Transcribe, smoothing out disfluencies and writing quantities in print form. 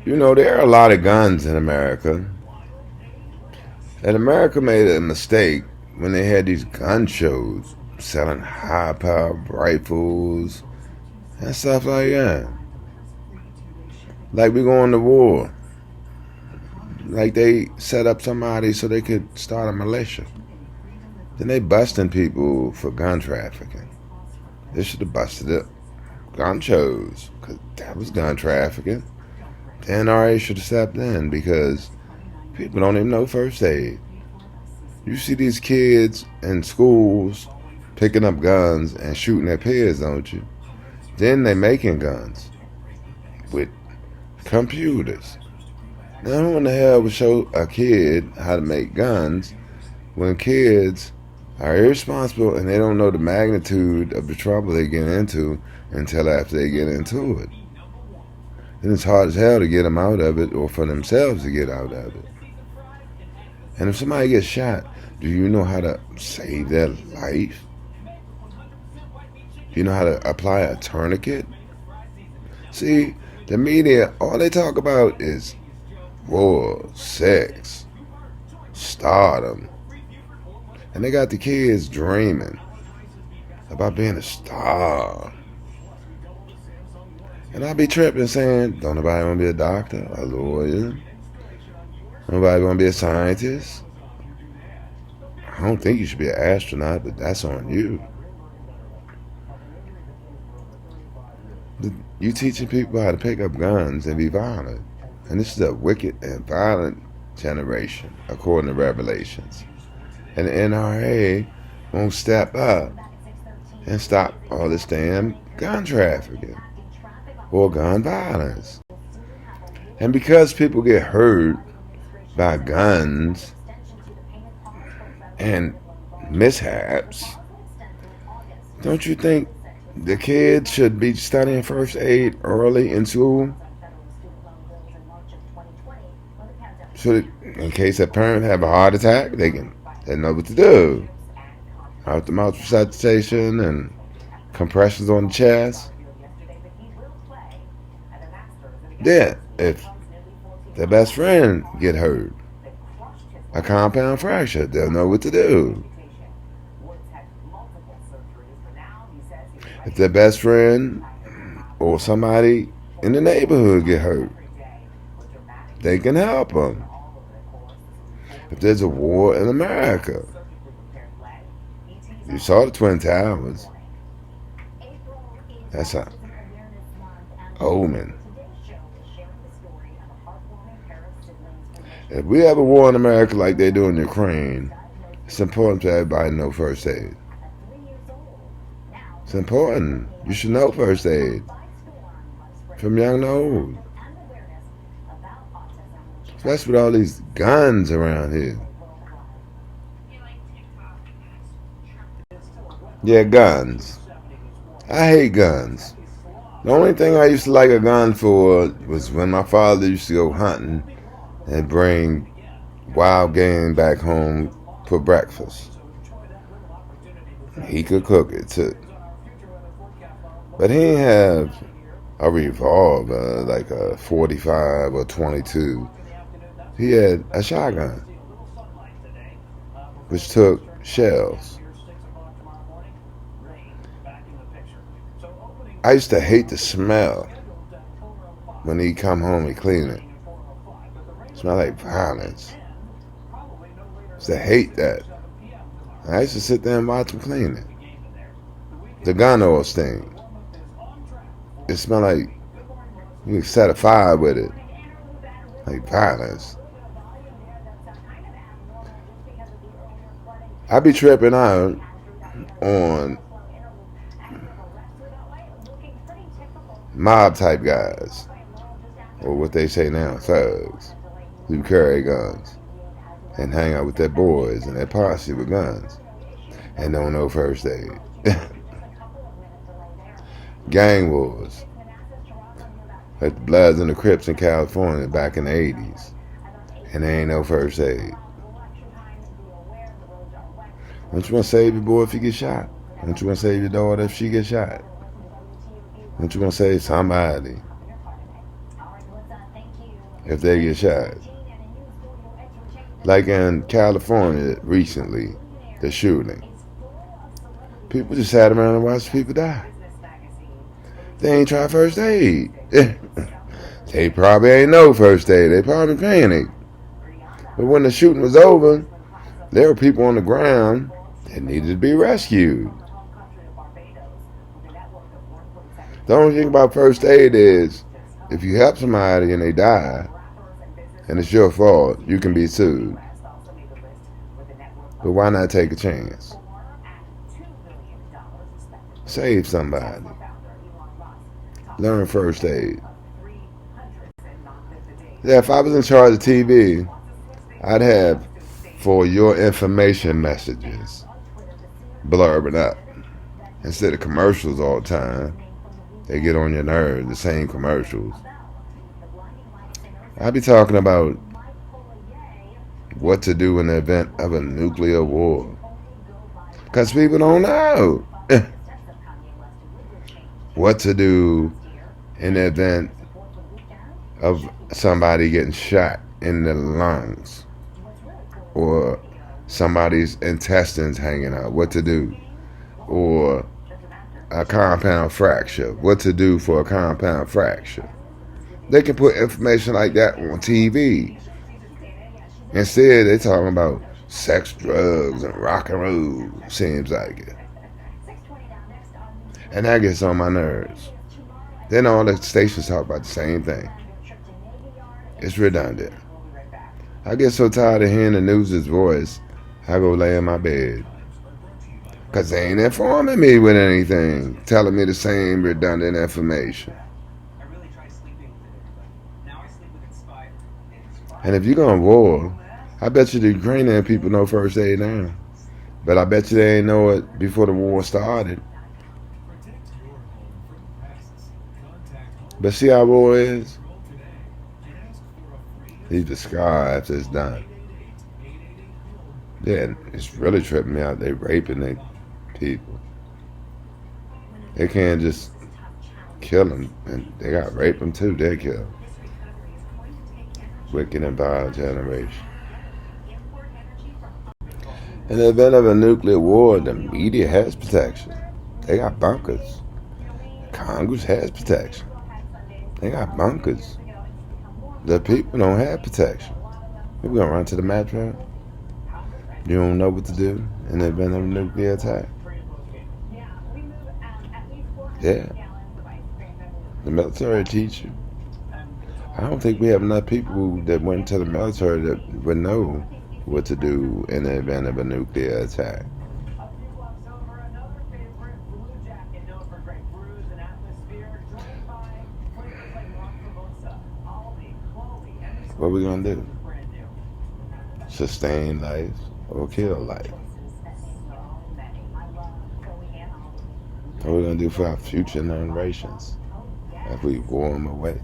You know, there are a lot of guns in America. And America made a mistake when they had these gun shows selling high power rifles and stuff like that. Like we going to war. Like they set up somebody so they could start a militia. Then they busting people for gun trafficking. They should have busted up gun shows because that was gun trafficking. The NRA should have stepped in because people don't even know first aid. You see these kids in schools picking up guns and shooting their peers, don't you? Then they making guns with computers. Now who in the hell would show a kid how to make guns when kids are irresponsible and they don't know the magnitude of the trouble they get into until after they get into it? And it's hard as hell to get them out of it or for themselves to get out of it. And if somebody gets shot, do you know how to save their life? Do you know how to apply a tourniquet? See, the media, all they talk about is war, sex, stardom. And they got the kids dreaming about being a star. And I be tripping saying, don't nobody want to be a doctor, a lawyer? Nobody want to be a scientist? I don't think you should be an astronaut, but that's on you. You teaching people how to pick up guns and be violent. And this is a wicked and violent generation, according to Revelations. And the NRA won't step up and stop all this damn gun trafficking or gun violence. And because people get hurt by guns and mishaps, don't you think the kids should be studying first aid early in school? So that in case a parent have a heart attack, they know what to do. Mouth-to-mouth resuscitation and compressions on the chest. Then, if their best friend get hurt, a compound fracture, they'll know what to do. If their best friend or somebody in the neighborhood get hurt, they can help them. If there's a war in America, you saw the Twin Towers. That's an omen. If we have a war in America like they do in Ukraine, it's important to everybody to know first aid. It's important. You should know first aid. From young to old. Especially with all these guns around here. Yeah, guns. I hate guns. The only thing I used to like a gun for was when my father used to go hunting and bring wild game back home for breakfast. He could cook it too. But he didn't have a revolver like a 45 or 22. He had a shotgun, which took shells. I used to hate the smell when he'd come home and clean it. It smelled like violence. I used to hate that. I used to sit there and watch him clean it. The gun oil stain. It smelled like you could set a fire with it. Like violence. I be tripping out on mob type guys, or what they say now, thugs, who carry guns and hang out with their boys and their posse with guns and don't know first aid. Gang wars, like the Bloods and the Crips in California back in the 80s, and they ain't no first aid. Don't you want to save your boy if he gets shot? Don't you want to save your daughter if she gets shot? Don't you want to save somebody? if they get shot. Like in California recently, the shooting. People just sat around and watched people die. They ain't try first aid. They probably ain't know first aid. They probably panicked. But when the shooting was over, there were people on the ground that needed to be rescued. The only thing about first aid is if you help somebody and they die, and it's your fault, you can be sued. But why not take a chance? Save somebody. Learn first aid. Yeah, if I was in charge of TV, I'd have for your information messages blurbing up. Instead of commercials all the time. They get on your nerves, the same commercials. I'd be talking about what to do in the event of a nuclear war. Because people don't know what to do in the event of somebody getting shot in the lungs or somebody's intestines hanging out, what to do, or a compound fracture, what to do for a compound fracture. They can put information like that on TV. Instead, they're talking about sex, drugs, and rock and roll, seems like it. And that gets on my nerves. Then all the stations talk about the same thing. It's redundant. I get so tired of hearing the news's voice, I go lay in my bed. Because they ain't informing me with anything, telling me the same redundant information. And if you're going to war, I bet you the Ukrainian people know first aid now. But I bet you they ain't know it before the war started. But see how war is? Leave the scar after it's done. Yeah, it's really tripping me out. They raping their people. They can't just kill them. And they got rape them too. They kill. Wicked and vile generation. In the event of a nuclear war, the media has protection. They got bunkers. Congress has protection. They got bunkers. The people don't have protection. We're gonna run to the metro. You don't know what to do in the event of a nuclear attack. Yeah. The military teach you. I don't think we have enough people that went to the military that would know what to do in the event of a nuclear attack. What are we going to do? Sustain life or kill life? What are we going to do for our future generations if we war them away?